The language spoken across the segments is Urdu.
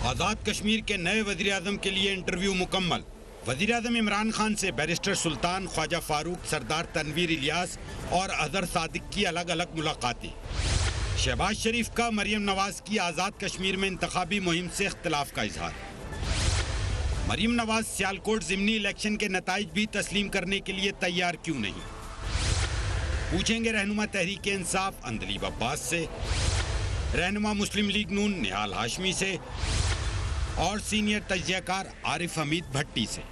آزاد کشمیر کے نئے وزیراعظم کے لیے انٹرویو مکمل۔ وزیراعظم عمران خان سے بیرسٹر سلطان، خواجہ فاروق، سردار تنویر الیاس اور اظہر صادق کی الگ الگ ملاقاتیں۔ شہباز شریف کا مریم نواز کی آزاد کشمیر میں انتخابی مہم سے اختلاف کا اظہار۔ مریم نواز سیالکوٹ ضمنی الیکشن کے نتائج بھی تسلیم کرنے کے لیے تیار کیوں نہیں؟ پوچھیں گے رہنما تحریک انصاف اندلیب عباس سے، رہنما مسلم لیگ نون نہال ہاشمی سے اور سینئر تجزیہ کار عارف حمید بھٹی سے۔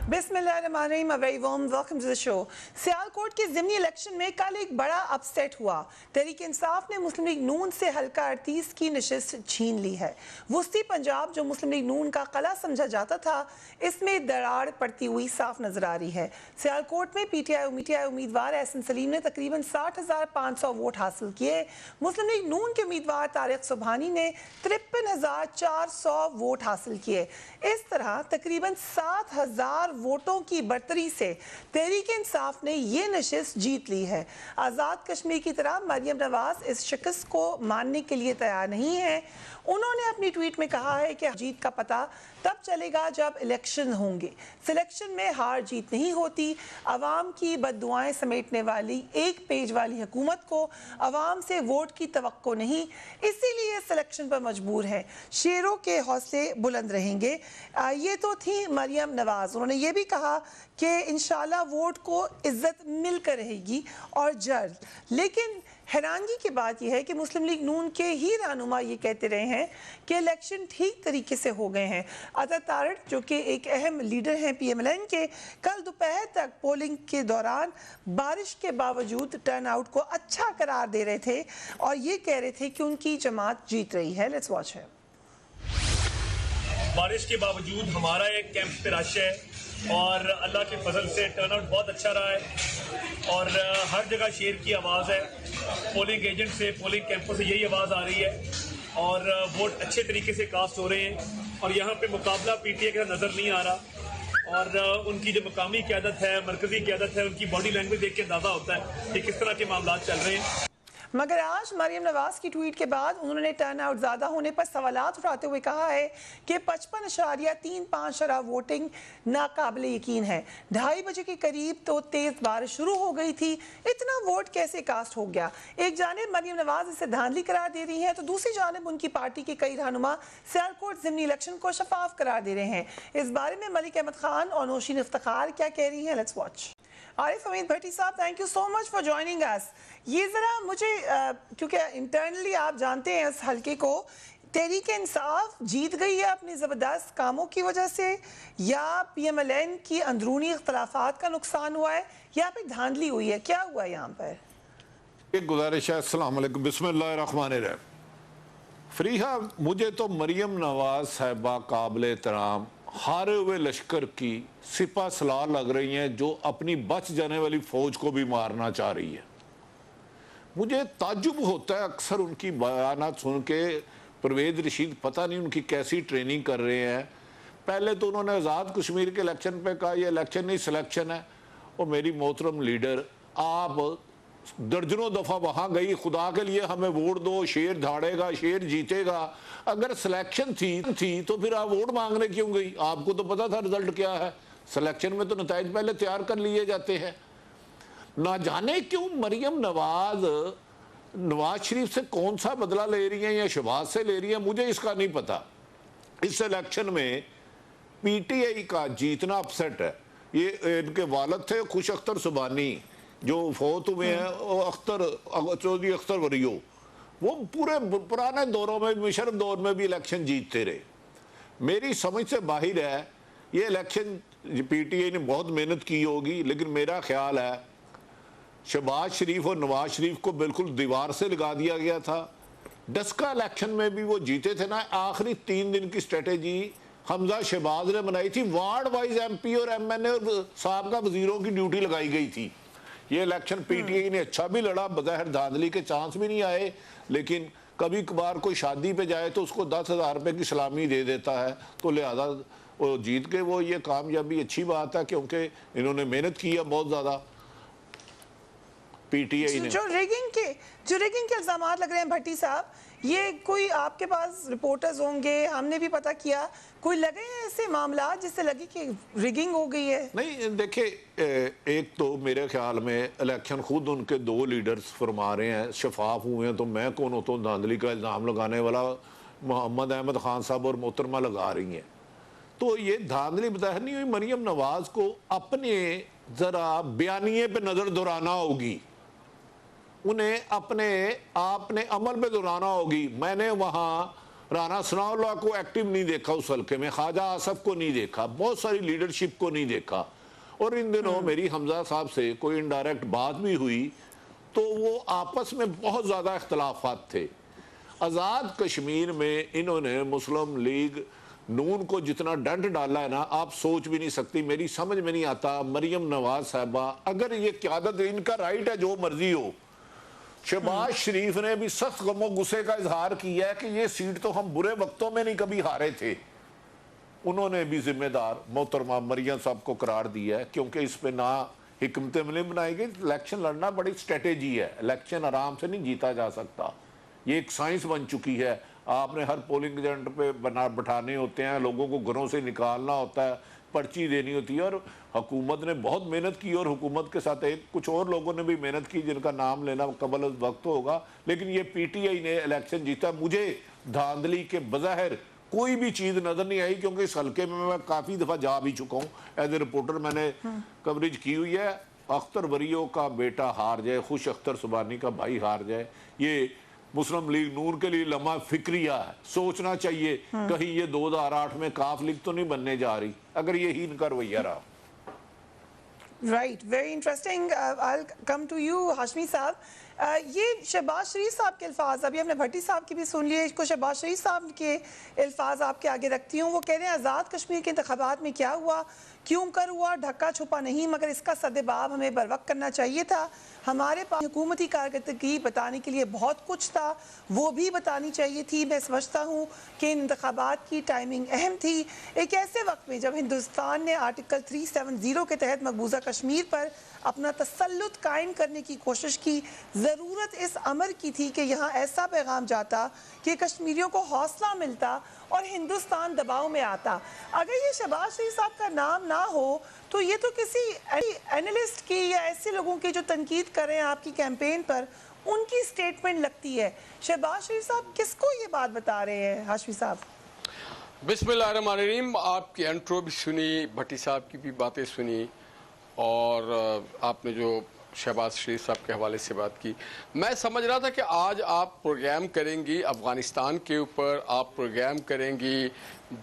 بسم اللہ الرحمن الرحیم، very warm welcome to the show. Sialkot کے ضمنی الیکشن میں کل ایک بڑا اپ سیٹ ہوا۔ تحریک انصاف نے مسلم لیگ نون سے حلقہ 38 کی نشست چھین لی ہے۔ وسطی پنجاب جو مسلم لیگ نون کا قلعہ سمجھا جاتا تھا، اس میں دراڑ پڑتی ہوئی صاف نظر آ رہی ہے۔ سیالکوٹ میں پی ٹی آئی امیدوار احسن سلیم نے تقریباً 60,500 ووٹ حاصل کیے۔ مسلم لیگ نون کے امیدوار طارق سبحانی نے 53,400 ووٹ حاصل کیے۔ اس طرح تقریباً 7,000 ووٹوں کی برتری سے تحریک انصاف نے یہ نشست جیت لی ہے۔ آزاد کشمیر کی طرح مریم نواز اس شکست کو ماننے کے لیے تیار نہیں ہے۔ انہوں نے اپنی ٹویٹ میں کہا ہے کہ جیت کا پتہ تب چلے گا جب الیکشن ہوں گے۔ سلیکشن میں ہار جیت نہیں ہوتی۔ عوام کی بد دعائیں سمیٹنے والی ایک پیج والی حکومت کو عوام سے ووٹ کی توقع نہیں، اسی لیے سلیکشن پر مجبور ہے۔ شیروں کے حوصلے بلند رہیں گے۔ یہ تو تھی مریم نواز۔ انہوں نے یہ بھی کہا کہ انشاءاللہ ووٹ کو عزت مل کر رہے گی اور جلد۔ لیکن حیرانگی کی بات یہ ہے کہ مسلم لیگ نون کے ہی رہنما یہ کہتے رہے ہیں کہ الیکشن ٹھیک طریقے سے ہو گئے ہیں۔ اظہر تارڑ جو کہ ایک اہم لیڈر ہیں پی ایم ایل این کے، کل دوپہر تک پولنگ کے دوران بارش کے باوجود ٹرن آؤٹ کو اچھا قرار دے رہے تھے اور یہ کہہ رہے تھے کہ ان کی جماعت جیت رہی ہے۔ لیٹس واچ ہے۔ بارش کے باوجود ہمارا ایک کیمپ پہ رش ہے اور اللہ کے فضل سے ٹرن آؤٹ بہت اچھا رہا ہے اور ہر جگہ شیر کی آواز ہے۔ پولنگ ایجنٹ سے، پولنگ کیمپوں سے یہی آواز آ رہی ہے اور ووٹ اچھے طریقے سے کاسٹ ہو رہے ہیں اور یہاں پہ مقابلہ پی ٹی آئی کا نظر نہیں آ رہا اور ان کی جو مقامی قیادت ہے، مرکزی قیادت ہے، ان کی باڈی لینگویج دیکھ کے اندازہ ہوتا ہے کہ کس طرح کے معاملات چل رہے ہیں۔ مگر آج مریم نواز کی ٹویٹ کے بعد انہوں نے ٹرن آؤٹ زیادہ ہونے پر سوالات اٹھاتے ہوئے کہا ہے کہ 55.35% ووٹنگ ناقابل یقین ہے۔ 2:30 بجے کے قریب تو تیز بارش شروع ہو گئی تھی، اتنا ووٹ کیسے کاسٹ ہو گیا؟ ایک جانب مریم نواز اسے دھاندلی قرار دے رہی ہیں تو دوسری جانب ان کی پارٹی کے کئی رہنما سیالکوٹ ضمنی الیکشن کو شفاف قرار دے رہے ہیں۔ اس بارے میں ملک احمد خان اور نوشین افتخار کیا کہہ رہی ہیں؟ Let's watch. Arif Hameed Bhatti sahab, thank you so much for joining us. یہ ذرا مجھے کیونکہ انٹرنلی آپ جانتے ہیں اس حلقے کو، تحریک انصاف جیت گئی ہے اپنی زبردست کاموں کی وجہ سے یا پی ایم ایل این کی اندرونی اختلافات کا نقصان ہوا ہے یا پھر دھاندلی ہوئی ہے؟ کیا ہوا ہے یہاں پر؟ ایک گزارش ہے۔ السلام علیکم، بسم اللہ الرحمن الرحیم۔ فریحہ، مجھے تو مریم نواز صاحبہ قابل احترام ہارے ہوئے لشکر کی سپہ سالار لگ رہی ہیں جو اپنی بچ جانے والی فوج کو بھی مارنا چاہ رہی ہے۔ مجھے تعجب ہوتا ہے اکثر ان کی بیانات سن کے، پرویز رشید پتہ نہیں ان کی کیسی ٹریننگ کر رہے ہیں۔ پہلے تو انہوں نے آزاد کشمیر کے الیکشن پہ کہا یہ الیکشن نہیں سلیکشن ہے۔ اور میری محترم لیڈر، آپ درجنوں دفعہ وہاں گئی، خدا کے لیے ہمیں ووٹ دو، شیر دھاڑے گا، شیر جیتے گا۔ اگر سلیکشن تھی تو پھر آپ ووٹ مانگنے کیوں گئی؟ آپ کو تو پتا تھا رزلٹ کیا ہے۔ سلیکشن میں تو نتائج پہلے تیار کر لیے جاتے ہیں۔ نہ جانے کیوں مریم نواز شریف سے کون سا بدلہ لے رہی ہیں یا شہباز سے لے رہی ہیں، مجھے اس کا نہیں پتا۔ اس الیکشن میں پی ٹی آئی کا جیتنا اپسٹ ہے۔ یہ ان کے والد تھے خوش اختر سبحانی جو فوت ہوئے ہیں، چودھری اختر وریو، وہ پورے پرانے دوروں میں، مشرف دور میں بھی الیکشن جیتتے رہے۔ میری سمجھ سے باہر ہے یہ الیکشن پی ٹی آئی نے بہت محنت کی ہوگی، لیکن میرا خیال ہے شہباز شریف اور نواز شریف کو بالکل دیوار سے لگا دیا گیا تھا۔ ڈسکا الیکشن میں بھی وہ جیتے تھے نا، آخری 3 دن کی سٹریٹجی حمزہ شہباز نے بنائی تھی، وارڈ وائز ایم پی اور ایم این اے اور سابقہ وزیروں کی ڈیوٹی لگائی گئی تھی۔ یہ الیکشن پی ٹی آئی نے اچھا بھی لڑا، بظاہر دھاندلی کے چانس بھی نہیں آئے، لیکن کبھی کبھار کوئی شادی پہ جائے تو اس کو 10,000 روپے کی سلامی دے دیتا ہے، تو لہذا وہ جیت کے وہ یہ کامیابی اچھی بات ہے کیونکہ انہوں نے محنت کی ہے بہت زیادہ۔ PTI نے جو ریگنگ کے الزامات لگ رہے ہیں بھٹی صاحب, یہ کوئی آپ کے پاس رپورٹرز ہوں گے, ہم نے بھی پتہ کیا, کوئی لگے ہیں ایسے معاملات جس سے لگی کہ ریگنگ ہو گئی ہے؟ نہیں دیکھیں, ایک تو میرے خیال میں الیکشن خود ان کے 2 لیڈرز فرما رہے ہیں شفاف ہوئے ہیں, تو میں کون ہوتا ہوں دھاندلی کا الزام لگانے والا؟ محمد احمد خان صاحب اور محترمہ لگا رہی ہیں. تو یہ دھاندلی بظاہر نہیں ہوئی. مریم نواز کو اپنے ذرا بیانیے پہ نظر دہرانا ہوگی, انہیں اپنے آپ نے عمل پہ دہرانا ہوگی. میں نے وہاں رانا ثناء اللہ کو ایکٹیو نہیں دیکھا اس حلقے میں, خواجہ آصف کو نہیں دیکھا, بہت ساری لیڈرشپ کو نہیں دیکھا. اور ان دنوں میری حمزہ صاحب سے کوئی انڈائریکٹ بات بھی ہوئی تو وہ آپس میں بہت زیادہ اختلافات تھے. آزاد کشمیر میں انہوں نے مسلم لیگ نون کو جتنا ڈنڈ ڈالا ہے نا, آپ سوچ بھی نہیں سکتی. میری سمجھ میں نہیں آتا مریم نواز صاحبہ, اگر یہ قیادت ان کا رائٹ ہے جو مرضی ہو. شہباز شریف نے بھی سخت غم و غصے کا اظہار کیا ہے کہ یہ سیٹ تو ہم برے وقتوں میں نہیں کبھی ہارے تھے. انہوں نے بھی ذمہ دار محترمہ مریم صاحب کو قرار دیا ہے, کیونکہ اس پہ نہ حکمت عملی بنائی گئی. الیکشن لڑنا بڑی اسٹریٹجی ہے, الیکشن آرام سے نہیں جیتا جا سکتا. یہ ایک سائنس بن چکی ہے. آپ نے ہر پولنگ ایجنٹ پہ بٹھانے ہوتے ہیں, لوگوں کو گھروں سے نکالنا ہوتا ہے, پرچی دینی ہوتی ہے. اور حکومت نے بہت محنت کی, اور حکومت کے ساتھ کچھ اور لوگوں نے بھی محنت کی جن کا نام لینا قبل از وقت ہوگا. لیکن یہ PTI نے الیکشن جیتا. مجھے دھاندلی کے بظاہر کوئی بھی چیز نظر نہیں آئی, کیونکہ اس حلقے میں کافی دفعہ جا بھی چکا ہوں ایز اے رپورٹر, میں نے کوریج کی ہوئی ہے. اختر وریو کا بیٹا ہار جائے, خوش اختر سبحانی کا بھائی ہار جائے, یہ مسلم لیگ نون کے لیے لمحہ فکریہ ہے. سوچنا چاہیے کہیں یہ 2008 میں کاف لیگ تو نہیں بننے جا رہی اگر یہی ان کا رویہ رہا. Right, very interesting. I'll come to you Hashmi صاحب. یہ شہباز شریف صاحب کے الفاظ, ابھی ہم نے بھٹی صاحب کی بھی سن لیے, اس کو شہباز شریف صاحب کے الفاظ آپ کے آگے رکھتی ہوں. وہ کہہ رہے ہیں آزاد کشمیر کے انتخابات میں کیا ہوا, کیوں کر ہوا, ڈھکا چھپا نہیں, مگر اس کا سدباب ہمیں بر وقت کرنا چاہیے تھا. ہمارے پاس حکومتی کارکردگی بتانے کے لیے بہت کچھ تھا, وہ بھی بتانی چاہیے تھی. میں سمجھتا ہوں کہ انتخابات کی ٹائمنگ اہم تھی, ایک ایسے وقت میں جب ہندوستان نے آرٹیکل 370 کے تحت مقبوضہ کشمیر پر اپنا تسلط قائم کرنے کی کوشش کی. ضرورت اس امر کی تھی کہ یہاں ایسا پیغام جاتا کہ کشمیریوں کو حوصلہ ملتا اور ہندوستان دباؤ میں آتا. اگر یہ شہباز شریف صاحب کا نام نہ ہو تو یہ تو کسی اینالسٹ کی یا ایسے لوگوں کی جو تنقید کر رہے ہیں آپ کی کیمپین پر, ان کی سٹیٹمنٹ لگتی ہے. شہباز شریف صاحب کس کو یہ بات بتا رہے ہیں ہاشمی صاحب؟ بسم اللہ الرحمن الرحیم. آپ کی انٹرو بھی سنی, بھٹی صاحب کی بھی باتیں سنی, اور آپ نے جو شہباز شریف صاحب کے حوالے سے بات کی. میں سمجھ رہا تھا کہ آج آپ پروگرام کریں گی افغانستان کے اوپر, آپ پروگرام کریں گی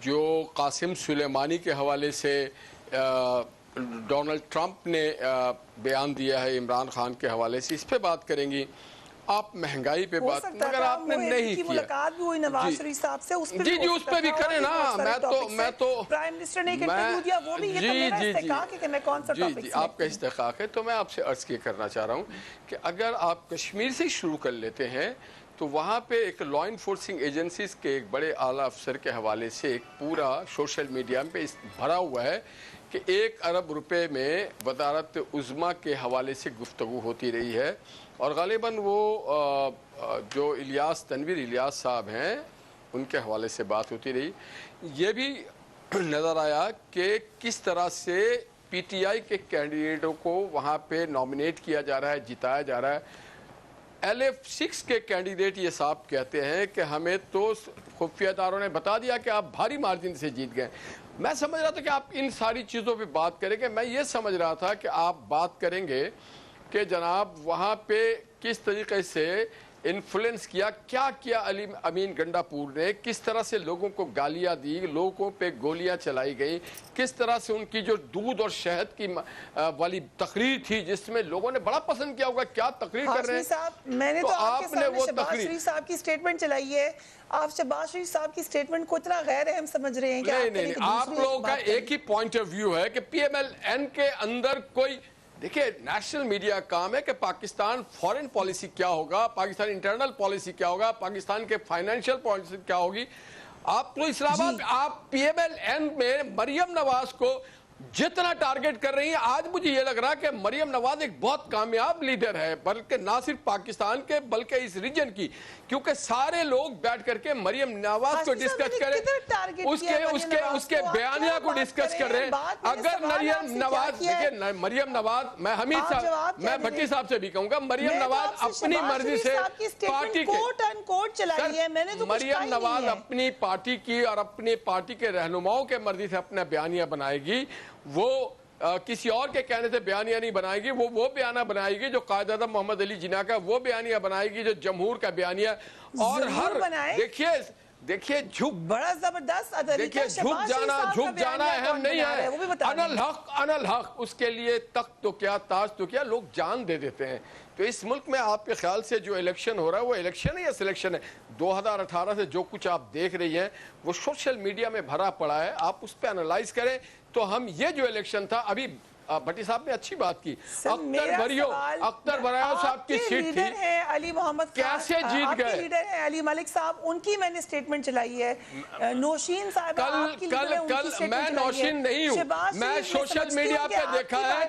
جو قاسم سلیمانی کے حوالے سے ڈونلڈ ٹرمپ نے بیان دیا ہے عمران خان کے حوالے سے, اس پہ بات کریں گی. آپ مہنگائی پہ بات, مگر آپ نے نہیں کیا. ملاقات بھی ہوئی نواز شریف صاحب سے, اس پہ جی اس پہ بھی کریں نا. میں تو پرائم منسٹر نے ایک انٹرویو دیا, وہ بھی یہ تو میرا استحقاق ہے کہ میں کون سا ٹاپک جی آپ کا استحقاق ہے. تو میں آپ سے عرض یہ کرنا چاہ رہا ہوں کہ اگر آپ کشمیر سے شروع کر لیتے ہیں تو وہاں پہ ایک لا انفورسنگ ایجنسیز کے ایک بڑے اعلیٰ افسر کے حوالے سے ایک پورا سوشل میڈیا پہ بھرا ہوا ہے کہ 1 ارب روپے میں وزارت عظمیٰ کے حوالے سے گفتگو ہوتی رہی ہے. اور غالباً وہ جو تنویر الیاس صاحب ہیں ان کے حوالے سے بات ہوتی رہی. یہ بھی نظر آیا کہ کس طرح سے PTI کے کینڈیڈیٹوں کو وہاں پہ نامنیٹ کیا جا رہا ہے, جتایا جا رہا ہے. LF6 کے کینڈیڈیٹ یہ صاحب کہتے ہیں کہ ہمیں تو خفیہ اداروں نے بتا دیا کہ آپ بھاری مارجن سے جیت گئے. میں سمجھ رہا تھا کہ آپ ان ساری چیزوں پہ بات کریں گے. میں یہ سمجھ رہا تھا کہ آپ بات کریں گے کہ جناب وہاں پہ کس طریقے سے انفلوئنس کیا امین گنڈا پور نے, کس طرح سے لوگوں کو گالیاں دی, لوگوں پہ گولیاں چلائی گئی, کس طرح سے ان کی جو دودھ اور شہد کی والی تقریر تھی جس میں لوگوں نے بڑا پسند کیا ہوگا, کیا تقریر کر رہے ہیں. میں نے تو آپ کے سامنے شہباز شریف صاحب کی سٹیٹمنٹ چلائی ہے, آپ شہباز شریف صاحب کی سٹیٹمنٹ کو اتنا غیر اہم سمجھ رہے ہیں کہ نہیں, آپ لوگوں کا ایک ہی پوائنٹ آف ویو ہے کہ PMLN کے اندر کوئی, دیکھیں نیشنل میڈیا کام ہے کہ پاکستان فورن پالیسی کیا ہوگا, پاکستان انٹرنل پالیسی کیا ہوگا, پاکستان کے فائنینشیل پالیسی کیا ہوگی. آپ تو اسلام آباد, آپ PMLN میں مریم نواز کو جتنا ٹارگٹ کر رہی ہیں. آج مجھے یہ لگ رہا کہ مریم نواز ایک بہت کامیاب لیڈر ہے, بلکہ نہ صرف پاکستان کے بلکہ اس ریجن کی, کیونکہ سارے لوگ بیٹھ کر کے مریم نواز کو ڈسکس کریں, اس کے بیانیہ کو ڈسکس کر رہے ہیں. اگر مریم نواز, دیکھیں مریم نواز, میں حمید صاحب, میں بھٹی صاحب سے بھی کہوں گا, مریم نواز اپنی مرضی سے پارٹی کے, مریم نواز اپنی پارٹی کی اور اپنی پارٹی کے رہنماؤں کے مرضی سے اپنا بیانیہ بنائے گی. وہ کسی اور کے کہنے سے بیانیہ نہیں بنائے گی. وہ بیانیہ بنائے گی جو قائد اعظم محمد علی جناح کا, وہ بیانیہ بنائے گی جو جمہور کا بیانیہ. اور ہر دیکھیے بڑا زبردست, دیکھیے جھک جانا اہم نہیں ہے. انا الحق, اس کے لیے تخت تو کیا, تاج تو کیا, لوگ جان دے دیتے ہیں. تو اس ملک میں آپ کے خیال سے جو الیکشن ہو رہا ہے وہ الیکشن ہے یا سلیکشن ہے؟ 2018 سے جو کچھ آپ دیکھ رہی ہیں وہ سوشل میڈیا میں بھرا پڑا ہے, آپ اس پہ انالائز کریں. تو ہم یہ جو الیکشن تھا, ابھی بھٹی صاحب نے اچھی بات کی, اختر بریو صاحب کی سیٹ تھی, علی محمد کیسے جیت گئے؟ لیڈر ہیں علی ملک صاحب, ان کی میں نے سٹیٹمنٹ چلائی ہے. نوشین صاحب میں نوشین نہیں ہوں, میں سوشل میڈیا پہ دیکھا ہے,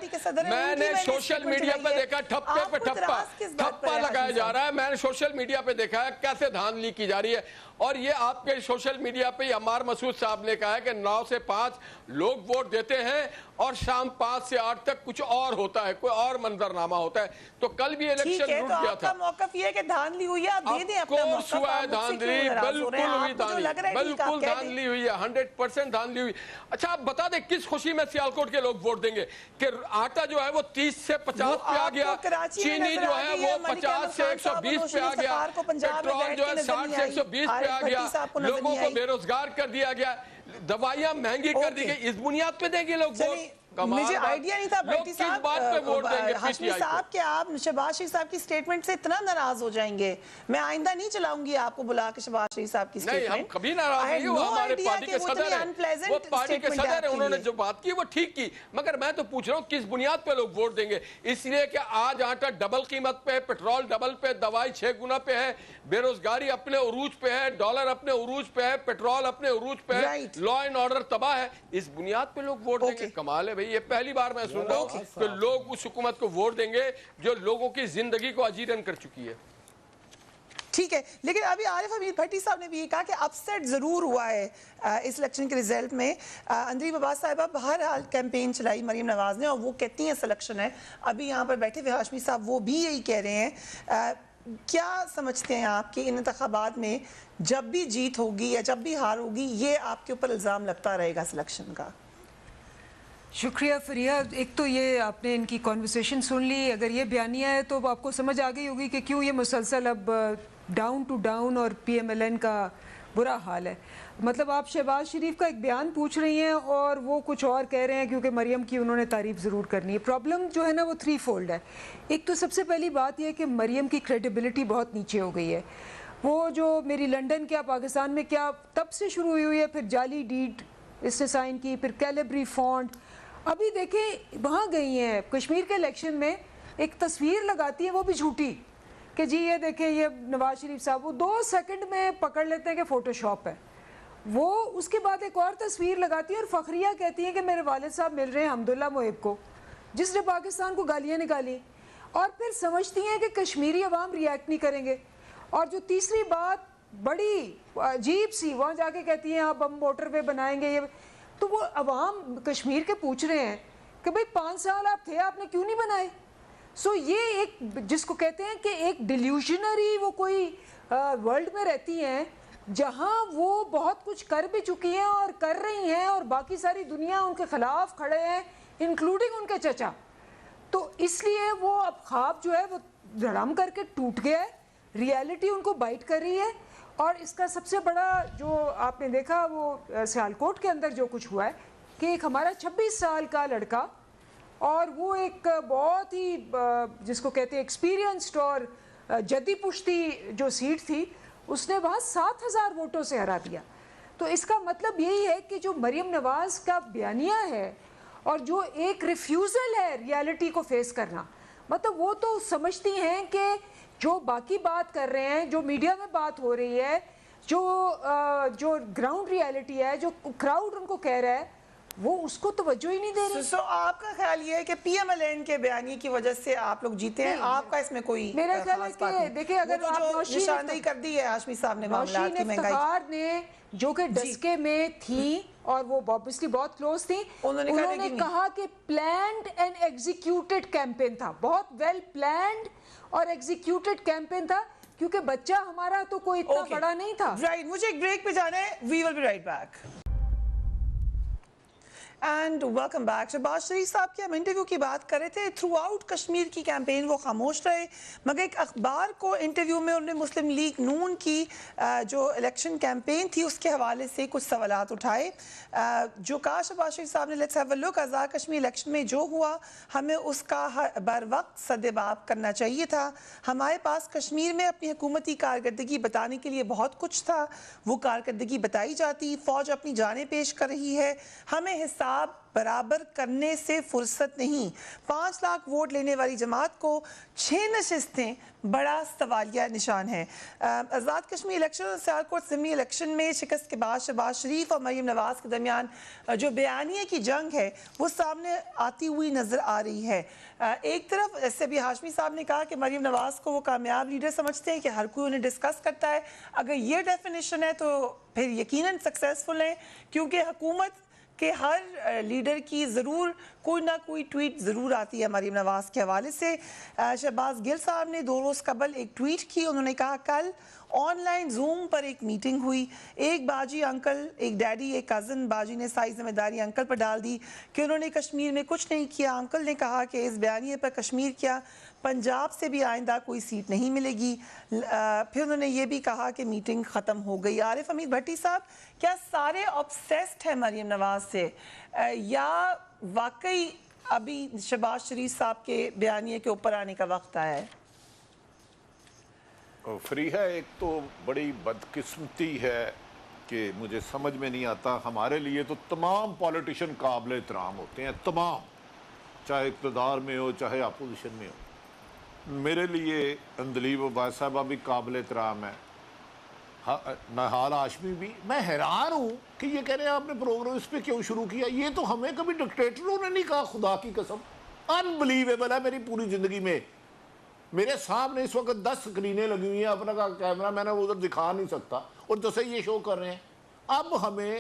میں نے سوشل میڈیا پہ دیکھا ٹھپے پہ ٹھپا لگایا جا رہا ہے. میں نے سوشل میڈیا پہ دیکھا ہے کیسے دھاندلی کی جا رہی ہے. اور یہ آپ کے سوشل میڈیا پہ عمار مسعود صاحب نے کہا ہے کہ 9 سے 5 لوگ ووٹ دیتے ہیں اور شام 5 سے 8 تک کچھ اور ہوتا ہے, کوئی اور منظرنامہ ہوتا ہے. تو کل بھی الیکشن روٹ گیا تھا. آپ کا موقف یہ ہے کہ دھاندلی ہوئی ہے, آپ دے دیں اپنا موقف. دھاندلی بالکل ہوئی, بالکل دھاندلی ہوئی ہے, 100% دھاندلی ہوئی. اچھا آپ بتا دیں کس خوشی میں سیالکوٹ کے لوگ ووٹ دیں گے کہ آٹا جو ہے وہ 30 سے 50 پہ آ گیا, چینی جو ہے وہ 50 سے 120 پہ آ گیا, پیٹرول جو ہے 60 سے 120 پہ آ گیا, لوگوں کو بے روزگار کر دیا گیا, دوائیاں مہنگی کر دی گئی. اس بنیاد پہ دیں گے لوگ ووٹ؟ مجھے آئیڈیا نہیں تھا بھٹی صاحب, ہاشمی صاحب, کہ آپ شہباز شریف صاحب کی سٹیٹمنٹ سے اتنا ناراض ہو جائیں گے. میں آئندہ نہیں چلاؤں گی آپ کو بلا کے شہباز شریف صاحب کی سٹیٹمنٹ. نہیں, ہم کبھی ناراض نہیں, وہ ہمارے پارٹی کے صدر ہیں, وہ پارٹی کے صدر ہیں, انہوں نے جو بات کی وہ ٹھیک کی. مگر میں تو پوچھ رہا ہوں کس بنیاد پہ لوگ ووٹ دیں گے؟ اس لیے کہ آج آٹا ڈبل قیمت پہ, پیٹرول ڈبل پہ, دوائی 6 گنا پہ ہے, بے روزگاری اپنے عروج پہ ہے, ڈالر اپنے عروج پہ ہے, پیٹرول اپنے عروج پہ ہے, لا اینڈ آرڈر تباہ ہے. اس بنیاد پہ لوگ ووٹ دیں گے؟ کمال ہے بھئی, یہ پہلی بار میں سن رہا ہوں کہ لوگ اس حکومت کو ووٹ دیں گے جو لوگوں کی زندگی کو اجیرن کر چکی ہے. ٹھیک ہے, لیکن ابھی عارف حمید بھٹی صاحب نے بھی یہ کہا کہ اپسیٹ ضرور ہوا ہے اس الیکشن کے ریزلٹ میں. اندریم عباس صاحبہ بہرحال کیمپین چلائی مریم نواز نے, اور وہ کہتی ہیں سلیکشن ہے. ابھی یہاں پر بیٹھے ہوئے ہاشمی صاحب وہ بھی یہی کہہ رہے ہیں. کیا سمجھتے ہیں آپ کہ ان انتخابات میں جب بھی جیت ہوگی یا جب بھی ہار ہوگی, یہ آپ کے اوپر الزام لگتا رہے گا سلیکشن کا؟ شکریہ فریہ. ایک تو یہ آپ نے ان کی کانورسیشن سن لی, اگر یہ بیانیہ ہے تو آپ کو سمجھ آ گئی ہوگی کہ کیوں یہ مسلسل اب ڈاؤن ٹو ڈاؤن اور پی ایم ایل این کا برا حال ہے. مطلب آپ شہباز شریف کا ایک بیان پوچھ رہی ہیں اور وہ کچھ اور کہہ رہے ہیں کیونکہ مریم کی انہوں نے تعریف ضرور کرنی ہے. پرابلم جو ہے نا وہ 3 فولڈ ہے. ایک تو سب سے پہلی بات یہ ہے کہ مریم کی کریڈیبلٹی بہت نیچے ہو گئی ہے. وہ جو میری لنڈن کیا پاکستان میں کیا تب سے شروع ہوئی ہے, پھر جعلی ڈیڈ اس نے سائن کی, پھر کیلیبری فونٹ, ابھی دیکھیں وہاں گئی ہیں کشمیر کے الیکشن میں ایک تصویر لگاتی ہیں وہ بھی جھوٹی کہ جی یہ دیکھیں یہ نواز شریف صاحب, وہ 2 سیکنڈ میں پکڑ لیتے ہیں کہ فوٹو شاپ ہے. وہ اس کے بعد ایک اور تصویر لگاتی ہیں اور فخریہ کہتی ہیں کہ میرے والد صاحب مل رہے ہیں حمداللہ محب کو, جس نے پاکستان کو گالیاں نکالی, اور پھر سمجھتی ہیں کہ کشمیری عوام ریاکٹ نہیں کریں گے. اور جو تیسری بات بڑی عجیب سی, وہاں جا کے کہتی ہیں آپ ہم موٹر وے بنائیں گے. یہ تو وہ عوام کشمیر کے پوچھ رہے ہیں کہ بھئی 5 سال آپ تھے, آپ نے کیوں نہیں بنائے؟ سو یہ ایک جس کو کہتے ہیں کہ ایک ڈیلیوژنری وہ کوئی ورلڈ میں رہتی ہیں جہاں وہ بہت کچھ کر بھی چکی ہیں اور کر رہی ہیں, اور باقی ساری دنیا ان کے خلاف کھڑے ہیں انکلوڈنگ ان کے چچا. تو اس لیے وہ اب خواب جو ہے وہ دھڑم کر کے ٹوٹ گیا ہے, ریالٹی ان کو بائٹ کر رہی ہے. اور اس کا سب سے بڑا جو آپ نے دیکھا وہ سیالکوٹ کے اندر جو کچھ ہوا ہے کہ ایک ہمارا 26 سال کا لڑکا, اور وہ ایک بہت ہی جس کو کہتے ہیں ایکسپیرینسڈ اور جدی پشتی جو سیٹ تھی, اس نے وہاں 7000 ووٹوں سے ہرا دیا. تو اس کا مطلب یہی ہے کہ جو مریم نواز کا بیانیہ ہے اور جو ایک ریفیوزل ہے ریالٹی کو فیس کرنا, مطلب وہ تو سمجھتی ہیں کہ جو باقی بات کر رہے ہیں, جو میڈیا میں بات ہو رہی ہے, جو گراؤنڈ ریالٹی ہے, جو کراؤڈ ان کو کہہ رہا ہے, وہ اس کو توجہ ہی نہیں دے رہے. سو آپ کا خیال یہ ہے کہ پی ایم ایل این کے بیانیے کی وجہ سے آپ لوگ جیتے ہیں, آپ کا اس میں کوئی میرا خیال ہے کہ دیکھیں اگر آپ نشاندہی کر دی ہے ہاشمی صاحب نے معاملات کی مہنگائی افتخار نے جو کہ ڈسکے میں تھیں اور وہ obviously بہت کلوز تھیں, انہوں نے کہا کہ پلانڈ اینڈ ایگزیکیوٹڈ کیمپین تھا, بہت ویل پلانڈ اور ایگزیکیوٹڈ کیمپین تھا, کیونکہ بچہ ہمارا تو کوئی اتنا بڑا نہیں تھا. رائٹ, مجھے ایک بریک پہ جانا ہے, we will be right back. And welcome back. Shahbaz Sharif sahab کے ہم انٹرویو کی بات کر رہے تھے. تھرو آؤٹ کشمیر کی کیمپین وہ خاموش رہے, مگر ایک اخبار کو انٹرویو میں انہوں نے مسلم لیگ نون کی جو الیکشن کیمپین تھی اس کے حوالے سے کچھ سوالات اٹھائے. جو کہا شہباز شریف صاحب نے, let's have a look, Azad Kashmir election میں جو ہوا ہمیں اس کا بر وقت سدباب کرنا چاہیے تھا. ہمارے پاس کشمیر میں اپنی حکومتی کارکردگی بتانے کے لیے بہت کچھ تھا, وہ کارکردگی بتائی جاتی, فوج اپنی جانیں پیش کر رہی ہے, ہمیں حساب برابر کرنے سے فرصت نہیں. 5 لاکھ ووٹ لینے والی جماعت کو 6 نشستیں بڑا سوالیہ نشان ہے. آزاد کشمیر الیکشن اور سیالکوٹ ضمنی الیکشن میں شکست کے بعد شہباز شریف اور مریم نواز کے درمیان جو بیانیے کی جنگ ہے وہ سامنے آتی ہوئی نظر آ رہی ہے. ایک طرف ایسے بھی ہاشمی صاحب نے کہا کہ مریم نواز کو وہ کامیاب لیڈر سمجھتے ہیں کہ ہر کوئی انہیں ڈسکس کرتا ہے. اگر یہ ڈیفینیشن ہے تو پھر یقیناً سکسیسفل ہیں, کیونکہ حکومت کہ ہر لیڈر کی ضرور کوئی نہ کوئی ٹویٹ ضرور آتی ہے مریم نواز کے حوالے سے. شہباز گل صاحب نے 2 روز قبل ایک ٹویٹ کی, انہوں نے کہا کل آن لائن زوم پر ایک میٹنگ ہوئی, ایک باجی انکل, ایک ڈیڈی, ایک کزن, باجی نے ساری ذمہ داری انکل پر ڈال دی کہ انہوں نے کشمیر میں کچھ نہیں کیا. انکل نے کہا کہ اس بیانیے پر کشمیر کیا, پنجاب سے بھی آئندہ کوئی سیٹ نہیں ملے گی. پھر انہوں نے یہ بھی کہا کہ میٹنگ ختم ہو گئی. عارف حمید بھٹی صاحب, کیا سارے آبسیسڈ ہیں مریم نواز سے, یا واقعی ابھی شہباز شریف صاحب کے بیانیے کے اوپر آنے کا وقت آیا ہے؟ فریحہ, ایک تو بڑی بدقسمتی ہے کہ مجھے سمجھ میں نہیں آتا, ہمارے لیے تو تمام پولیٹیشین قابل احترام ہوتے ہیں, تمام, چاہے اقتدار میں ہو چاہے اپوزیشن میں ہو. میرے لیے اندلیب عباس صاحبہ بھی قابل احترام ہے, نہال ہاشمی بھی. میں حیران ہوں کہ یہ کہہ رہے ہیں آپ نے پروگرام اس پہ کیوں شروع کیا, یہ تو ہمیں کبھی ڈکٹیٹروں نے نہیں کہا, خدا کی قسم. انبلیویبل ہے. میری پوری زندگی میں میرے سامنے اس وقت 10 سکرینیں لگی ہوئی ہیں, اپنا کیمرہ میں نے ادھر دکھا نہیں سکتا, اور جیسے یہ شو کر رہے ہیں. اب ہمیں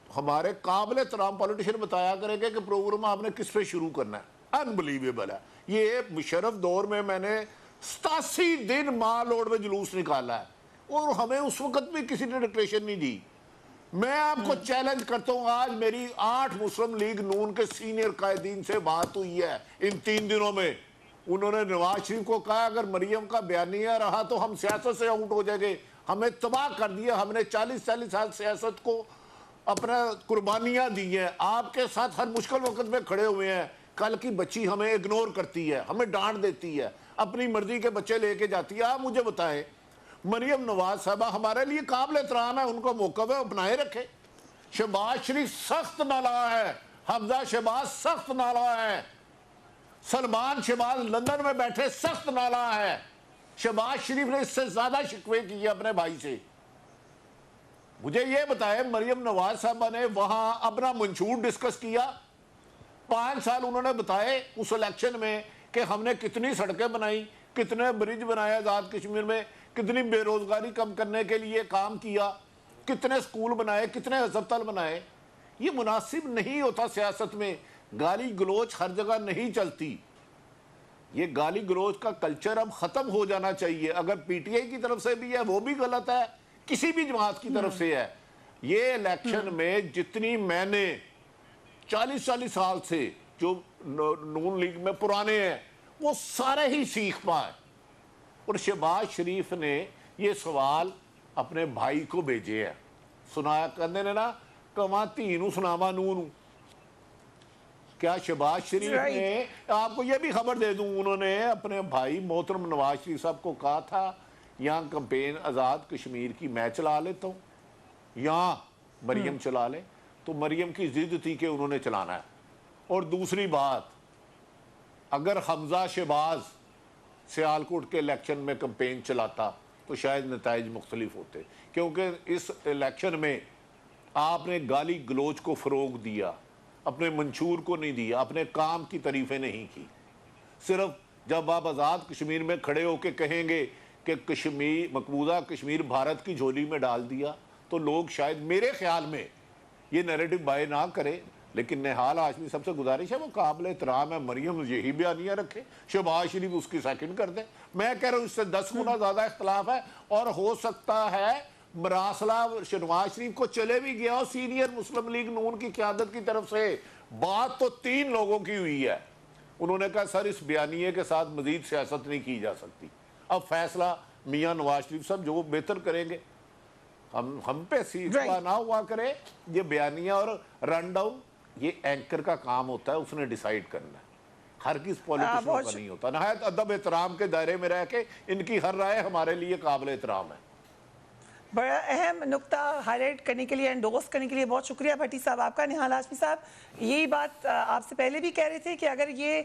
ہمارے قابل احترام پولیٹیشین بتایا کرے گا کہ پروگرام آپ نے کس پہ شروع کرنا ہے. انبلیویبل ہے. یہ مشرف دور میں میں نے 87 دن مال روڈ میں جلوس نکالا ہے, اور ہمیں اس وقت بھی کسی نے ڈکٹیشن نہیں دی. میں آپ کو چیلنج کرتا ہوں, آج میری 8 مسلم لیگ نون کے سینئر قائدین سے بات ہوئی ہے ان 3 دنوں میں. انہوں نے نواز شریف کو کہا اگر مریم کا بیانیہ رہا تو ہم سیاست سے آؤٹ ہو جائیں گے, ہمیں تباہ کر دیا, ہم نے 40 سال سیاست کو اپنا قربانیاں دی ہیں, آپ کے ساتھ ہر مشکل وقت میں کھڑے ہوئے ہیں. کل کی بچی ہمیں اگنور کرتی ہے, ہمیں ڈانٹ دیتی ہے, اپنی مرضی کے بچے لے کے جاتی ہے. آپ مجھے بتائیں, مریم نواز صاحبہ ہمارے لیے قابل احترام ہے, ان کو موقف ہے, اپنائے رکھے. شہباز شریف سخت نالاں ہے, حمزہ شہباز سخت نالاں ہے, سلمان شہباز لندن میں بیٹھے سخت نالاں ہے. شہباز شریف نے اس سے زیادہ شکوے کیے اپنے بھائی سے. مجھے یہ بتائے, مریم نواز صاحبہ نے وہاں اپنا منشور ڈسکس کیا. 5 سال انہوں نے بتائے اس الیکشن میں کہ ہم نے کتنی سڑکیں بنائی, کتنے برج بنائے آزاد کشمیر میں, کتنی بے روزگاری کم کرنے کے لیے کام کیا, کتنے سکول بنائے, کتنے ہسپتال بنائے. یہ مناسب نہیں ہوتا سیاست میں. گالی گلوچ ہر جگہ نہیں چلتی. یہ گالی گلوچ کا کلچر اب ختم ہو جانا چاہیے. اگر پی ٹی آئی کی طرف سے بھی ہے وہ بھی غلط ہے, کسی بھی جماعت کی طرف سے ہے. یہ الیکشن میں جتنی میں نے 40 سال سے جو نون لیگ میں پرانے ہیں وہ سارے ہی سیکھ پائے. اور شہباز شریف نے یہ سوال اپنے بھائی کو بھیجے ہیں, سنایا کرنے نے نا کما تینوں سناوا نون. کیا شہباز شریف نے, آپ کو یہ بھی خبر دے دوں, انہوں نے اپنے بھائی محترم نواز شریف صاحب کو کہا تھا یہاں کمپین آزاد کشمیر کی میں چلا لیتا ہوں, یہاں مریم چلا لے. تو مریم کی ضد تھی کہ انہوں نے چلانا ہے. اور دوسری بات, اگر حمزہ شہباز سیالکوٹ کے الیکشن میں کمپین چلاتا تو شاید نتائج مختلف ہوتے, کیونکہ اس الیکشن میں آپ نے گالی گلوچ کو فروغ دیا. اپنے منشور کو نہیں دیا, اپنے کام کی تعریفیں نہیں کی. صرف جب آپ آزاد کشمیر میں کھڑے ہو کے کہیں گے کہ کشمیر, مقبوضہ کشمیر بھارت کی جھولی میں ڈال دیا, تو لوگ شاید میرے خیال میں یہ نیریٹو بائی نہ کرے. لیکن نہال ہاشمی سب سے گزارش ہے, وہ قابل احترام ہے, مریم یہی بیانیہ رکھے, شہباز شریف اس کی سیکنڈ کر دیں. میں کہہ رہا ہوں اس سے 10 گنا زیادہ اختلاف ہے, اور ہو سکتا ہے مراسلہ شہباز شریف کو چلے بھی گیا ہو سینئر مسلم لیگ نون کی قیادت کی طرف سے. بات تو 3 لوگوں کی ہوئی ہے, انہوں نے کہا سر اس بیانیے کے ساتھ مزید سیاست نہیں کی جا سکتی. اب فیصلہ میاں نواز شریف صاحب جو بہتر کریں گے, ہم پہ سیکھا نہ ہوا کرے. یہ بیانیہ اور رن ڈاؤن یہ اینکر کا کام ہوتا ہے, اس نے ڈیسائیڈ کرنا ہے, ہر کس پولیٹیشن کا نہیں ہوتا. نہایت ادب احترام کے دائرے میں رہ کے ان کی ہر رائے ہمارے لیے قابل احترام ہے. بڑا اہم نقطہ ہائی لائٹ کرنے کے لیے, انڈورس کرنے کے لیے بہت شکریہ بھٹی صاحب آپ کا. نہال ہاشمی صاحب, یہی بات آپ سے پہلے بھی کہہ رہے تھے کہ اگر یہ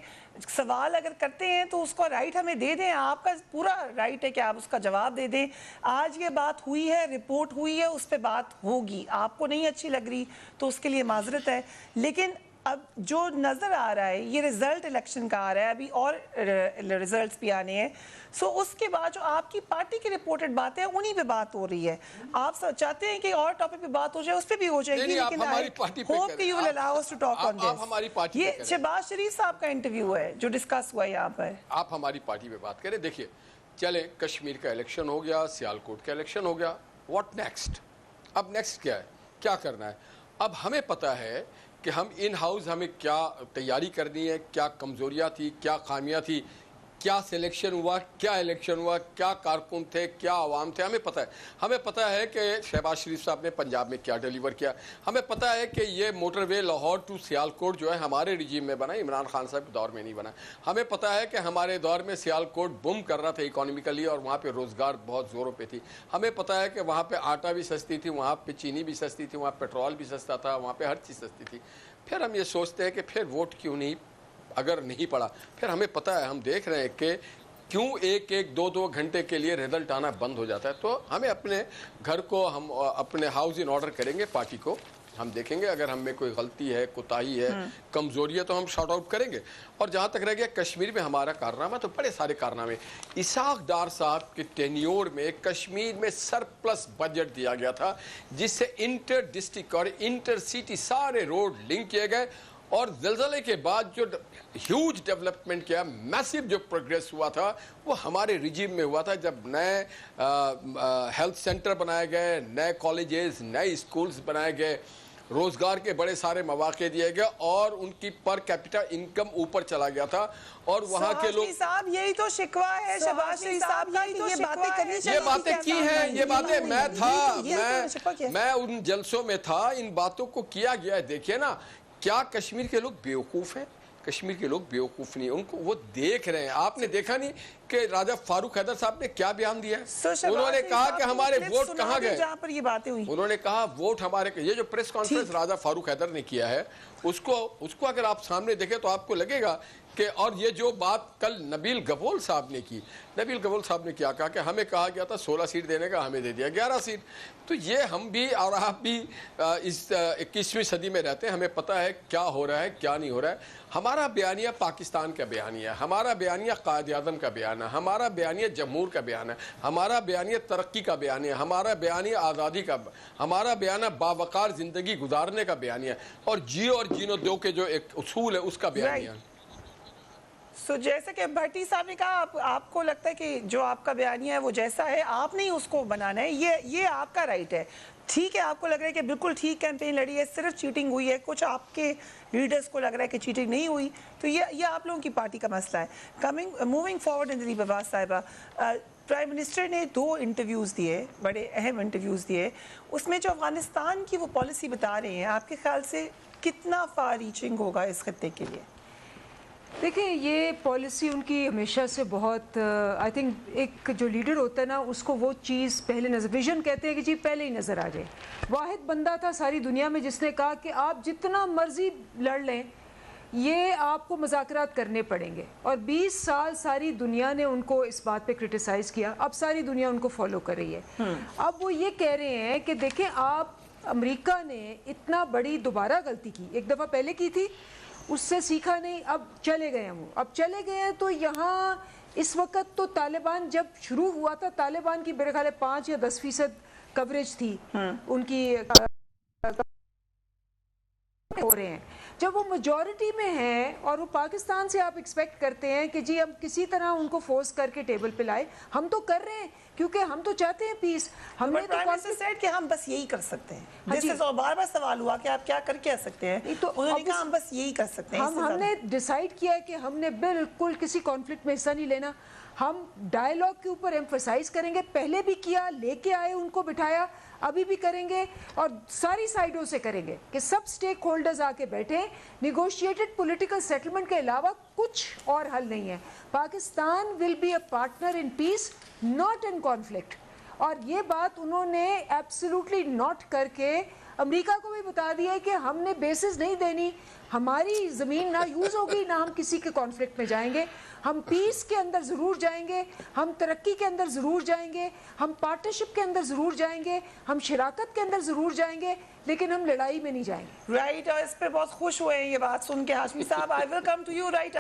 سوال اگر کرتے ہیں تو اس کو رائٹ ہمیں دے دیں, آپ کا پورا رائٹ ہے کہ آپ اس کا جواب دے دیں. آج یہ بات ہوئی ہے, رپورٹ ہوئی ہے, اس پہ بات ہوگی. آپ کو نہیں اچھی لگ رہی تو اس کے لیے معذرت ہے, لیکن اب جو نظر آ رہا ہے یہ رزلٹ الیکشن کا آ رہا ہے, ابھی اور ریزلٹس بھی آنے ہیں. سو اس کے بعد جو آپ کی پارٹی کی رپورٹیں باتیں ہیں انہی پہ بات ہو رہی ہے. آپ چاہتے ہیں کہ اور ٹاپک پہ بات ہو جائے, اس پہ بھی ہو جائے گی, لیکن ہوپ کہ you will allow us to talk on this. یہ شہباز شریف صاحب کا انٹرویو ہے جو ڈسکس ہوا یہاں پر. آپ ہماری پارٹی پہ بات کریں. دیکھیے چلیں, کشمیر کا الیکشن ہو گیا, سیالکوٹ کا الیکشن ہو گیا, واٹ نیکسٹ؟ اب نیکسٹ کیا ہے, کیا کرنا ہے؟ اب ہمیں پتہ ہے کہ ہم ان ہاؤس ہمیں کیا تیاری کرنی ہے, کیا کمزوریاں تھی, کیا خامیاں تھی, کیا سلیکشن ہوا, کیا الیکشن ہوا, کیا کارکن تھے, کیا عوام تھے. ہمیں پتہ ہے. ہمیں پتہ ہے کہ شہباز شریف صاحب نے پنجاب میں کیا ڈیلیور کیا. ہمیں پتہ ہے کہ یہ motorway Lahore to Sialkot جو ہے ہمارے رجیم میں بنا, عمران خان صاحب کے دور میں نہیں بنا. ہمیں پتہ ہے کہ ہمارے دور میں سیالکوٹ بوم کر رہا تھا اکانومیکلی, اور وہاں پہ روزگار بہت زوروں پہ تھی. ہمیں پتہ ہے کہ وہاں پہ آٹا بھی سستی تھی, وہاں پہ چینی بھی سستی تھی, وہاں پیٹرول بھی سستا تھا, وہاں پہ ہر چیز سستی تھی. پھر ہم یہ سوچتے ہیں کہ پھر ووٹ کیوں نہیں, اگر نہیں پڑا. پھر ہمیں پتہ ہے, ہم دیکھ رہے ہیں کہ کیوں ایک دو گھنٹے کے لیے رزلٹ آنا بند ہو جاتا ہے. تو ہمیں اپنے گھر کو, ہم اپنے ہاؤس ان آرڈر کریں گے, پارٹی کو ہم دیکھیں گے, اگر ہم میں کوئی غلطی ہے, کوتاہی ہے, کمزوری ہے تو ہم شارٹ آؤٹ کریں گے. اور جہاں تک رہ گیا کشمیر میں ہمارا کارنامہ, تو بڑے سارے کارنامے. اسحاق ڈار صاحب کے ٹینیور میں کشمیر میں سرپلس بجٹ دیا گیا تھا, جس سے انٹر ڈسٹرکٹ اور انٹر سٹی سارے روڈ لنک کیے گئے. اور زلزلے کے بعد جو ہیوج ڈیولپمنٹ کیا, میسیو جو پروگریس ہوا تھا, وہ ہمارے رجیم میں ہوا تھا, جب نئے ہیلتھ سینٹر بنائے گئے, نئے کالجز, نئے اسکولز بنائے گئے, روزگار کے بڑے سارے مواقع دیے گئے, اور ان کی پر کیپٹا انکم اوپر چلا گیا تھا. اور وہاں کے لوگ, صاحب یہی تو شکوہ ہے شہباز شریف صاحب کا, یہ باتیں کرنی چاہیے. یہ باتیں کی ہیں, یہ باتیں میں تھا, میں ان جلسوں میں تھا, ان باتوں کو کیا گیا ہے. دیکھیے نا, کیا کشمیر کے لوگ بیوقوف ہیں؟ کشمیر کے لوگ بیوقوف نہیں, ان کو وہ دیکھ رہے ہیں. آپ نے دیکھا نہیں کہ راجہ فاروق حیدر صاحب نے کیا بیان دیا ہے؟ انہوں نے کہا کہ ہمارے ووٹ کہاں گئے, جہاں پر یہ باتیں ہوئی, انہوں نے کہا ووٹ ہمارے. یہ جو پریس کانفرنس راجہ فاروق حیدر نے کیا ہے, اس کو اگر آپ سامنے دیکھیں تو آپ کو لگے گا کہ, اور یہ جو بات کل نبیل گبول صاحب نے کی, نبیل گبول صاحب نے کیا کہا کہ ہمیں کہا گیا تھا 16 سیٹ دینے کا, ہمیں دے دیا 11 سیٹ. تو یہ ہم بھی اور آپ بھی اس 21ویں صدی میں رہتے ہیں, ہمیں پتہ ہے کیا ہو رہا ہے, کیا نہیں ہو رہا ہے. ہمارا بیانیہ پاکستان کا بیانیہ ہے, ہمارا بیانیہ قائد اعظم کا بیان ہے, ہمارا بیانیہ جمہور کا بیان ہے, ہمارا بیانیہ ترقی کا بیانیہ ہے, ہمارا بیانیہ آزادی کا, ہمارا بیانیہ باوقار زندگی گزارنے کا بیانیہ ہے, اور جیو اور جینو دو کے جو ایک اصول ہے اس کا بیانیہ ہے. سو جیسے کہ بھٹی صاحب نے کہا, آپ کو لگتا ہے کہ جو آپ کا بیانیہ ہے وہ جیسا ہے, آپ نہیں اس کو بنانا ہے, یہ آپ کا رائٹ ہے. ٹھیک ہے, آپ کو لگ رہا ہے کہ بالکل ٹھیک کیمپین لڑی ہے, صرف چیٹنگ ہوئی ہے, کچھ آپ کے لیڈرز کو لگ رہا ہے کہ چیٹنگ نہیں ہوئی, تو یہ آپ لوگوں کی پارٹی کا مسئلہ ہے. موونگ فارورڈ اندلیب عباس صاحبہ, پرائم منسٹر نے 2 انٹرویوز دیے, بڑے اہم انٹرویوز دیے. اس میں جو افغانستان کی وہ پالیسی بتا رہے ہیں, آپ کے خیال سے کتنا فار ریچنگ ہوگا اس خطے کے لیے؟ دیکھیں, یہ پالیسی ان کی ہمیشہ سے بہت, آئی تھنک ایک جو لیڈر ہوتا ہے نا, اس کو وہ چیز پہلے نظر, ویژن کہتے ہیں کہ جی پہلے ہی نظر آ جائے. واحد بندہ تھا ساری دنیا میں جس نے کہا کہ آپ جتنا مرضی لڑ لیں, یہ آپ کو مذاکرات کرنے پڑیں گے. اور 20 سال ساری دنیا نے ان کو اس بات پہ کرٹیسائز کیا, اب ساری دنیا ان کو فالو کر رہی ہے. اب وہ یہ کہہ رہے ہیں کہ دیکھیں, آپ امریکہ نے اتنا بڑی دوبارہ غلطی کی, ایک دفعہ پہلے کی تھی, اس سے سیکھا نہیں, اب چلے گئے ہیں وہ, اب چلے گئے ہیں. تو یہاں اس وقت تو طالبان جب شروع ہوا تھا, طالبان کی میرے خیال ہے 5 یا 10% کوریج تھی ان کی ہو رہے ہیں. جب وہ میجورٹی میں ہیں اور وہ پاکستان سے آپ ایکسپیکٹ کرتے ہیں کہ جی ہم کسی طرح ان کو فورس کر کے ٹیبل پہ لائے, ہم تو کر رہے ہیں کیونکہ ہم تو چاہتے ہیں پیس. ہم نے تو کہ ہم بس یہی کر سکتے ہیں, جس سے بار بار سوال ہوا کہ آپ کیا کر کے آ سکتے ہیں, تو انہوں نے کہا ہم بس یہی کر سکتے ہیں. ہم نے ڈیسائیڈ کیا ہے کہ ہم نے بالکل کسی کانفلکٹ میں حصہ نہیں لینا, ہم ڈائیلاگ کے اوپر ایمفسائز کریں گے. پہلے بھی کیا, لے کے آئے, ان کو بٹھایا, ابھی بھی کریں گے, اور ساری سائیڈوں سے کریں گے کہ سب سٹیک ہولڈرز آ کے بیٹھیں. نیگوشیٹڈ پولیٹیکل سیٹلمنٹ کے علاوہ کچھ اور حل نہیں ہے. Pakistan will be a partner in peace, not in conflict. اور یہ بات انہوں نے ایبسلیوٹلی نوٹ کر کے امریکہ کو بھی بتا دیا ہے کہ ہم نے بیسز نہیں دینی, ہماری زمین نہ یوز ہوگی, نہ ہم کسی کے کانفلکٹ میں جائیں گے. ہم پیس کے اندر ضرور جائیں گے, ہم ترقی کے اندر ضرور جائیں گے, ہم پارٹنرشپ کے اندر ضرور جائیں گے, ہم شراکت کے اندر ضرور جائیں گے, لیکن ہم لڑائی میں نہیں جائیں گے. رائٹ, اور اس پہ بہت خوش ہوئے ہیں یہ بات سن کے. Hashmi sahab, I will come to you. Right,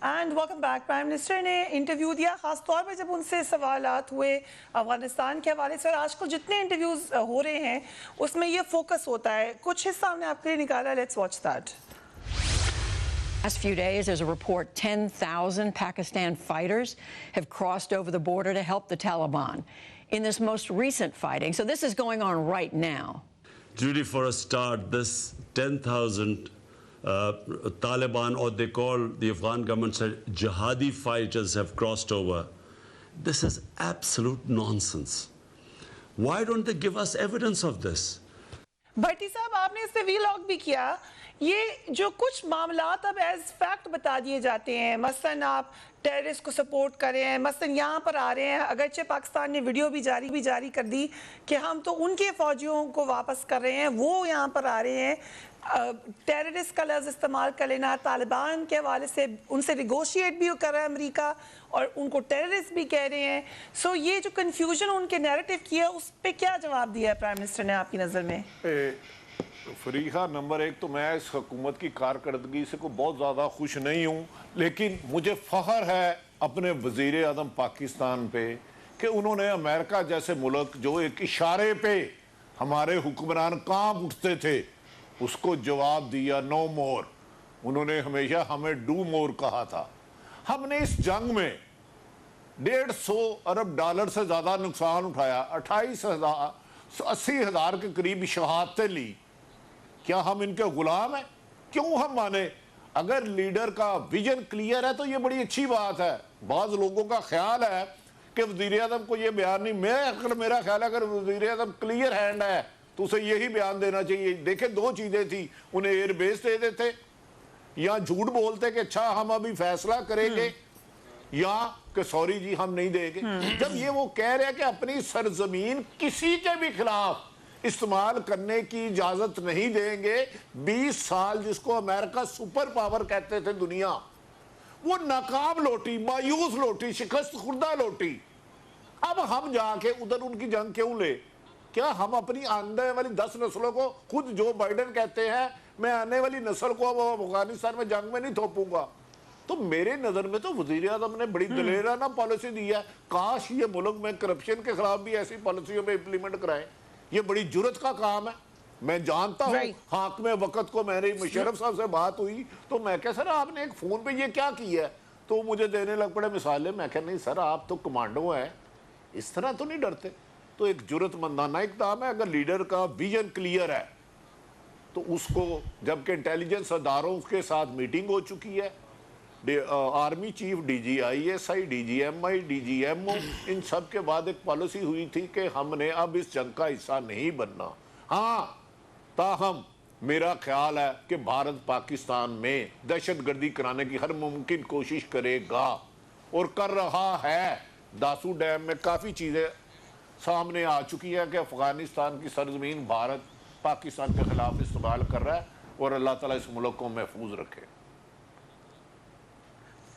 and welcome back. Prime minister نے انٹرویو دیا, خاص طور پہ جب ان سے سوالات ہوئے افغانستان کے حوالے سے, اور آج کل جتنے انٹرویوز ہو رہے ہیں اس میں یہ فوکس ہوتا ہے. کچھ حصہ ہم نے آپ کے لیے نکالا, let's watch that. Last few days, there's a report 10,000 Pakistan fighters have crossed over the border to help the Taliban in this most recent fighting. So this is going on right now. Judy, for a start, this 10,000 Taliban, or they call the Afghan government said jihadi fighters, have crossed over. This is absolute nonsense. Why don't they give us evidence of this? بھٹی صاحب, آپ نے اس سے وی لاگ بھی کیا. یہ جو کچھ معاملات اب ایز فیکٹ بتا دیے جاتے ہیں, مثلاً آپ ٹیررسٹ کو سپورٹ کر رہے ہیں, مثلاً یہاں پر آ رہے ہیں, اگرچہ پاکستان نے ویڈیو بھی جاری کر دی کہ ہم تو ان کے فوجیوں کو واپس کر رہے ہیں, وہ یہاں پر آ رہے ہیں, ٹیررسٹ کا لفظ استعمال کر لینا, طالبان کے حوالے سے ان سے نیگوشیٹ بھی کر رہا ہے امریکہ, اور ان کو ٹیررسٹ بھی کہہ رہے ہیں. سو یہ جو کنفیوژن ان کے نیریٹو کی ہے, اس پہ کیا جواب دیا ہے پرائم منسٹر نے آپ کی نظر میں؟ فریحہ, نمبر 1 تو میں اس حکومت کی کارکردگی سے کو بہت زیادہ خوش نہیں ہوں, لیکن مجھے فخر ہے اپنے وزیر اعظم پاکستان پہ کہ انہوں نے امریکہ جیسے ملک جو ایک اشارے پہ ہمارے حکمران کانپ اٹھتے تھے, اس کو جواب دیا, نو مور. انہوں نے ہمیشہ ہمیں ڈو مور کہا تھا. ہم نے اس جنگ میں $150 ارب سے زیادہ نقصان اٹھایا, 80,000 کے قریب شہادتیں لی. کیا ہم ان کے غلام ہیں؟ کیوں ہم مانے؟ اگر لیڈر کا ویژن کلیئر ہے تو یہ بڑی اچھی بات ہے. بعض لوگوں کا خیال ہے کہ وزیر اعظم کو یہ بیان نہیں, میرا خیال ہے اگر وزیر اعظم کلیئر ہینڈ ہے تو اسے یہی بیان دینا چاہیے. دیکھیں, 2 چیزیں تھیں, انہیں ایئر بیس دے دیتے, یا جھوٹ بولتے کہ اچھا ہم ابھی فیصلہ کریں گے, یا کہ سوری جی ہم نہیں دیں گے. جب یہ وہ کہہ رہے ہیں کہ اپنی سرزمین کسی کے بھی خلاف استعمال کرنے کی اجازت نہیں دیں گے, 20 سال جس کو امریکہ سپر پاور کہتے تھے دنیا, وہ ناکام لوٹی, مایوس لوٹی, شکست خوردہ لوٹی. اب ہم جا کے ادھر ان کی جنگ کیوں لے؟ کیا ہم اپنی آنے والی 10 نسلوں کو, خود جو بائیڈن کہتے ہیں میں آنے والی نسل کو اب افغانستان میں جنگ میں نہیں تھوپوں گا. تو میرے نظر میں تو وزیر اعظم نے بڑی دلیرانہ پالیسی دی ہے. کاش یہ ملک میں کرپشن کے خلاف بھی ایسی پالیسیوں میں امپلیمنٹ کرائیں. یہ بڑی جرت کا کام ہے. میں جانتا ہوں حاکم وقت کو, میری مشرف صاحب سے بات ہوئی تو میں کہا سر آپ نے ایک فون پہ یہ کیا کیا ہے, تو مجھے دینے لگ پڑے مثالیں. میں کہا نہیں سر آپ تو کمانڈو ہیں, اس طرح تو نہیں ڈرتے. تو ایک جرت مندانہ اقدام ہے. اگر لیڈر کا ویژن کلیئر ہے تو اس کو, جبکہ انٹیلیجنس اداروں کے ساتھ میٹنگ ہو چکی ہے, army chief, D G I S I, D G M I, D G M O, ان سب کے بعد ایک پالیسی ہوئی تھی کہ ہم نے اب اس جنگ کا حصہ نہیں بننا. ہاں, تاہم میرا خیال ہے کہ بھارت پاکستان میں دہشت گردی کرانے کی ہر ممکن کوشش کرے گا اور کر رہا ہے. داسو ڈیم میں کافی چیزیں سامنے آ چکی ہے کہ افغانستان کی سرزمین بھارت پاکستان کے خلاف استعمال کر رہا ہے, اور اللہ تعالیٰ اس ملک کو محفوظ رکھے.